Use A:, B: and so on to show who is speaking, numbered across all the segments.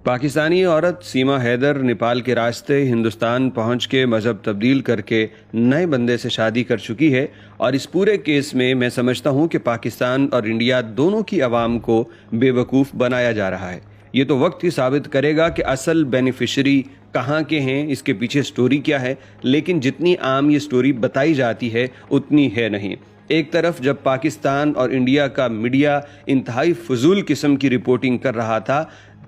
A: पाकिस्तानी औरत सीमा हैदर नेपाल के रास्ते हिंदुस्तान पहुंच के मज़हब तब्दील करके नए बंदे से शादी कर चुकी है। और इस पूरे केस में मैं समझता हूं कि पाकिस्तान और इंडिया दोनों की आवाम को बेवकूफ़ बनाया जा रहा है। ये तो वक्त ही साबित करेगा कि असल बेनिफिशरी कहाँ के हैं, इसके पीछे स्टोरी क्या है। लेकिन जितनी आम ये स्टोरी बताई जाती है उतनी है नहीं। एक तरफ जब पाकिस्तान और इंडिया का मीडिया इंतहाई फजूल किस्म की रिपोर्टिंग कर रहा था,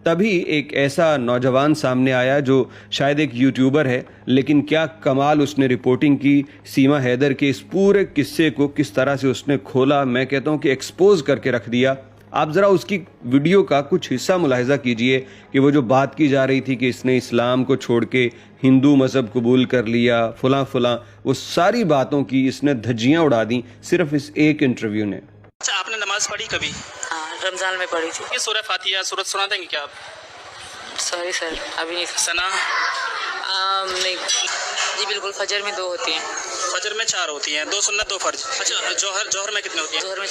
A: तभी एक ऐसा नौजवान सामने आया जो शायद एक यूट्यूबर है, लेकिन क्या कमाल उसने रिपोर्टिंग की। सीमा हैदर के इस पूरे किस्से को किस तरह से उसने खोला, मैं कहता हूँ कि एक्सपोज करके रख दिया। आप ज़रा उसकी वीडियो का कुछ हिस्सा मुलाहिजा कीजिए कि वो जो बात की जा रही थी कि इसने इस्लाम को छोड़ के हिंदू मज़हब कबूल कर लिया, फुला फुला, वो सारी बातों की इसने धज्जियाँ उड़ा दी सिर्फ इस एक इंटरव्यू ने।
B: अच्छा, आपने नमाज पढ़ी कभी?
C: हाँ, रमजान में पढ़ी थी।
B: ये सूरह फातिहा सूरत सुना देंगे क्या आप?
C: सॉरी सर, अभी नहीं।
B: सना?
C: नहीं जी, बिल्कुल। फजर में 2 होती हैं।
B: फजर में 4 होती हैं, 2 सुन्नत 2 फर्ज। अच्छा, जोहर में कितने होती हैं?
C: जोहर में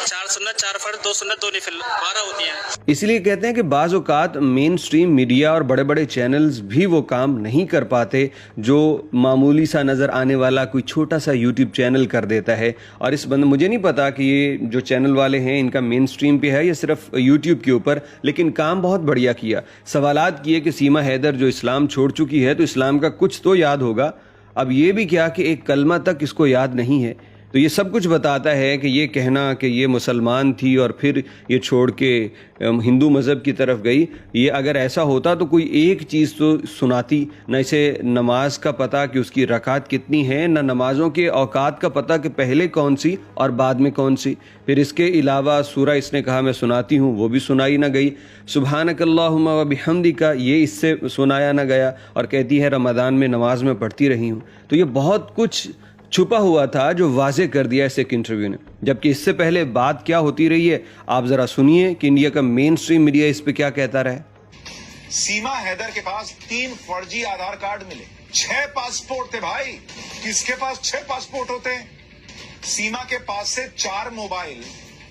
B: 4 सुन्नत 4 फर्ज, 2 सुन्नत 2 नफिल, 12 होती हैं।
A: इसलिए कहते हैं कि बाज़ औक़ात मेन स्ट्रीम मीडिया और बड़े बड़े चैनल्स भी वो काम नहीं कर पाते जो मामूली सा नज़र आने वाला कोई छोटा सा यूट्यूब चैनल कर देता है। और इस बंद मुझे नहीं पता कि ये जो चैनल वाले हैं इनका मेन स्ट्रीम पे है या सिर्फ यूट्यूब के ऊपर, लेकिन काम बहुत बढ़िया किया। सवालात किए कि सीमा हैदर जो इस्लाम छोड़ चुकी है तो इस्लाम का कुछ तो याद होगा। अब ये भी क्या कि एक कलमा तक इसको याद नहीं है। तो ये सब कुछ बताता है कि ये कहना कि ये मुसलमान थी और फिर ये छोड़ के हिंदू मज़हब की तरफ गई, ये अगर ऐसा होता तो कोई एक चीज़ तो सुनाती। न इसे नमाज का पता कि उसकी रकात कितनी है, न नमाज़ों के औकात का पता कि पहले कौन सी और बाद में कौन सी। फिर इसके अलावा सूरा इसने कहा मैं सुनाती हूँ, वो भी सुनाई ना गई। सुब्हानकल्लाहुम्मा व बिहम्दिका, ये इससे सुनाया ना गया। और कहती है रमज़ान में नमाज में पढ़ती रही हूँ। तो ये बहुत कुछ छुपा हुआ था जो वाजे कर दिया इस एक इंटरव्यू ने। जबकि इससे पहले बात क्या होती रही है आप जरा सुनिए कि इंडिया का मेन स्ट्रीम मीडिया इस पे क्या कहता रहा है।
D: सीमा हैदर के पास 3 फर्जी आधार कार्ड मिले, 6 पासपोर्ट थे भाई। किसके पास 6 पासपोर्ट होते हैं? सीमा के पास से 4 मोबाइल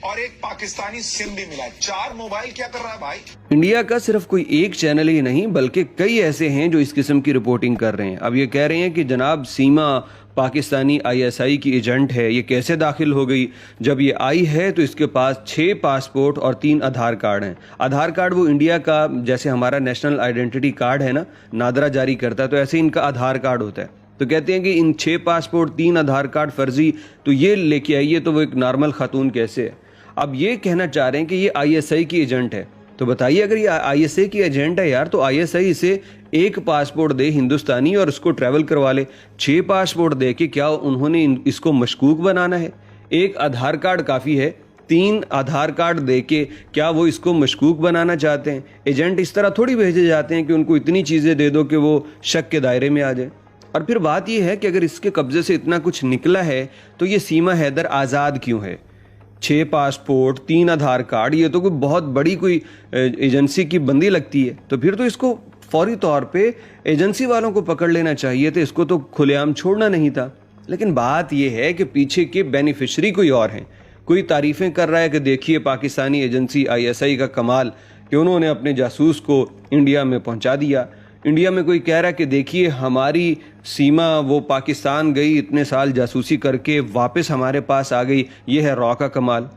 D: और एक पाकिस्तानी सिम भी मिला है। 4 मोबाइल क्या कर रहा है भाई?
A: इंडिया का सिर्फ कोई एक चैनल ही नहीं बल्कि कई ऐसे हैं जो इस किस्म की रिपोर्टिंग कर रहे हैं। अब ये कह रहे हैं कि जनाब सीमा पाकिस्तानी ISI की एजेंट है, ये कैसे दाखिल हो गई? जब ये आई है तो इसके पास 6 पासपोर्ट और 3 आधार कार्ड हैं। आधार कार्ड वो इंडिया का, जैसे हमारा नेशनल आइडेंटिटी कार्ड है ना, नादरा जारी करता है, तो ऐसे इनका आधार कार्ड होता है। तो कहते हैं कि इन 6 पासपोर्ट 3 आधार कार्ड फर्जी, तो ये लेके आइए तो वो एक नॉर्मल खातून कैसे है? अब ये कहना चाह रहे हैं कि ये ISI की एजेंट है। तो बताइए, अगर ये ISI की एजेंट है यार, तो ISI इसे 1 पासपोर्ट दे हिंदुस्तानी और उसको ट्रैवल करवा ले। 6 पासपोर्ट दे के क्या उन्होंने इसको मशकूक बनाना है? 1 आधार कार्ड काफ़ी है, 3 आधार कार्ड दे के क्या वो इसको मशकूक बनाना चाहते हैं? एजेंट इस तरह थोड़ी भेजे जाते हैं कि उनको इतनी चीज़ें दे दो कि वो शक के दायरे में आ जाए। और फिर बात यह है कि अगर इसके कब्जे से इतना कुछ निकला है तो ये सीमा हैदर आज़ाद क्यों है? 6 पासपोर्ट, 3 आधार कार्ड, ये तो कोई बहुत बड़ी कोई एजेंसी की बंदी लगती है। तो फिर तो इसको फौरी तौर पे एजेंसी वालों को पकड़ लेना चाहिए था, इसको तो खुलेआम छोड़ना नहीं था। लेकिन बात यह है कि पीछे के बेनिफिशरी कोई और हैं। कोई तारीफ़ें कर रहा है कि देखिए पाकिस्तानी एजेंसी ISI का कमाल कि उन्होंने अपने जासूस को इंडिया में पहुंचा दिया। इंडिया में कोई कह रहा है कि देखिए हमारी सीमा वो पाकिस्तान गई, इतने साल जासूसी करके वापस हमारे पास आ गई, ये है रॉ का कमाल।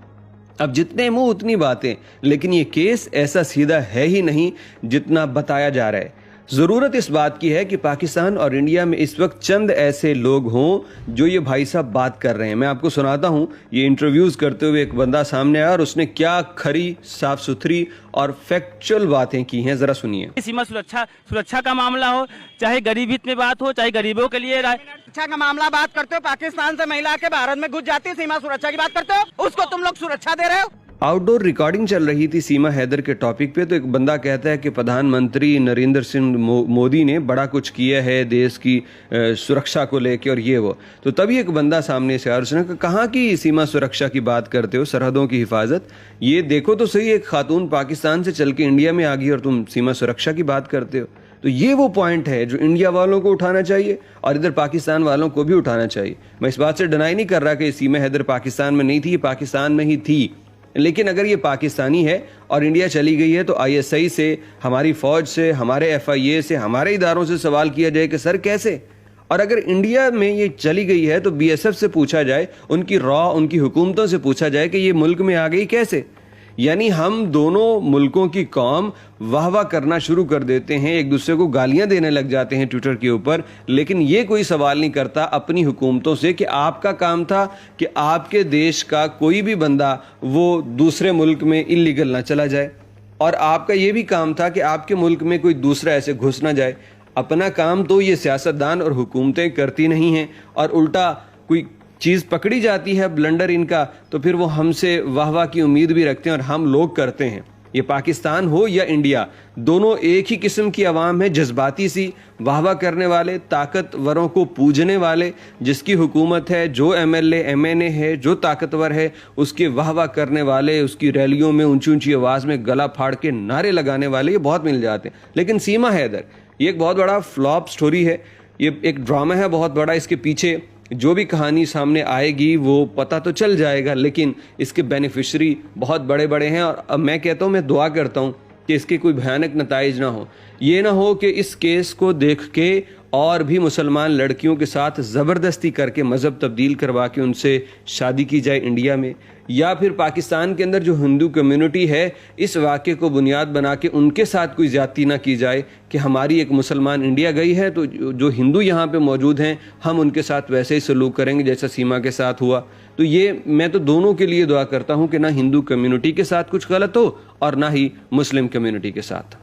A: अब जितने मुंह उतनी बातें, लेकिन ये केस ऐसा सीधा है ही नहीं जितना बताया जा रहा है। ज़रूरत इस बात की है कि पाकिस्तान और इंडिया में इस वक्त चंद ऐसे लोग हों जो ये भाई साहब बात कर रहे हैं। मैं आपको सुनाता हूँ, ये इंटरव्यूज़ करते हुए एक बंदा सामने आया और उसने क्या खरी, साफ सुथरी और फैक्चुअल बातें की हैं, ज़रा सुनिए।
E: सीमा सुरक्षा का मामला हो, चाहे गरीब हित में बात हो, चाहे गरीबों के लिए
F: सुरक्षा का मामला बात करते हो, पाकिस्तान से महिला के भारत में घुस जाती है, सीमा सुरक्षा की बात करते हो, उसको तुम लोग सुरक्षा दे रहे हो।
A: आउटडोर रिकॉर्डिंग चल रही थी सीमा हैदर के टॉपिक पे, तो एक बंदा कहता है कि प्रधानमंत्री नरेंद्र सिंह मोदी ने बड़ा कुछ किया है देश की सुरक्षा को लेके और ये वो। तो तभी एक बंदा सामने से आया, उसने कहा कहाँ की सीमा सुरक्षा की बात करते हो, सरहदों की हिफाजत? ये देखो तो सही, एक खातून पाकिस्तान से चल के इंडिया में आ गई और तुम सीमा सुरक्षा की बात करते हो। तो ये वो पॉइंट है जो इंडिया वालों को उठाना चाहिए और इधर पाकिस्तान वालों को भी उठाना चाहिए। मैं इस बात से डिनाई नहीं कर रहा कि सीमा हैदर पाकिस्तान में नहीं थी, ये पाकिस्तान में ही थी। लेकिन अगर ये पाकिस्तानी है और इंडिया चली गई है तो आईएसआई से, हमारी फौज से, हमारे एफआईए से, हमारे इदारों से सवाल किया जाए कि सर कैसे। और अगर इंडिया में ये चली गई है तो बीएसएफ से पूछा जाए, उनकी रॉ, उनकी हुकूमतों से पूछा जाए कि ये मुल्क में आ गई कैसे। यानी हम दोनों मुल्कों की कौम वाह वाह करना शुरू कर देते हैं, एक दूसरे को गालियां देने लग जाते हैं ट्विटर के ऊपर, लेकिन ये कोई सवाल नहीं करता अपनी हुकूमतों से कि आपका काम था कि आपके देश का कोई भी बंदा वो दूसरे मुल्क में इलीगल ना चला जाए, और आपका ये भी काम था कि आपके मुल्क में कोई दूसरा ऐसे घुस ना जाए। अपना काम तो ये सियासतदान और हुकूमतें करती नहीं हैं, और उल्टा कोई चीज़ पकड़ी जाती है ब्लंडर इनका तो फिर वो हमसे वाह वाह की उम्मीद भी रखते हैं और हम लोग करते हैं। ये पाकिस्तान हो या इंडिया, दोनों एक ही किस्म की आवाम है, जज्बाती सी, वाह वाह करने वाले, ताकतवरों को पूजने वाले। जिसकी हुकूमत है, जो एमएलए एमएनए है, जो ताकतवर है, उसके वाह वाह करने वाले, उसकी रैलियों में ऊंची ऊंची आवाज़ में गला फाड़ के नारे लगाने वाले ये बहुत मिल जाते हैं। लेकिन सीमा हैदर ये एक बहुत बड़ा फ्लॉप स्टोरी है, ये एक ड्रामा है बहुत बड़ा। इसके पीछे जो भी कहानी सामने आएगी वो पता तो चल जाएगा, लेकिन इसके बेनिफिशरी बहुत बड़े बड़े हैं। और अब मैं कहता हूँ, मैं दुआ करता हूँ कि इसके कोई भयानक नताइज ना हो। ये ना हो कि इस केस को देख के और भी मुसलमान लड़कियों के साथ ज़बरदस्ती करके मज़हब तब्दील करवा के उनसे शादी की जाए इंडिया में, या फिर पाकिस्तान के अंदर जो हिंदू कम्युनिटी है इस वाक़े को बुनियाद बना के उनके साथ कोई ज़्यादती ना की जाए कि हमारी एक मुसलमान इंडिया गई है तो जो हिंदू यहाँ पे मौजूद हैं हम उनके साथ वैसे ही सलूक करेंगे जैसा सीमा के साथ हुआ। तो ये मैं तो दोनों के लिए दुआ करता हूँ कि ना हिंदू कम्युनिटी के साथ कुछ गलत हो और ना ही मुस्लिम कम्युनिटी के साथ।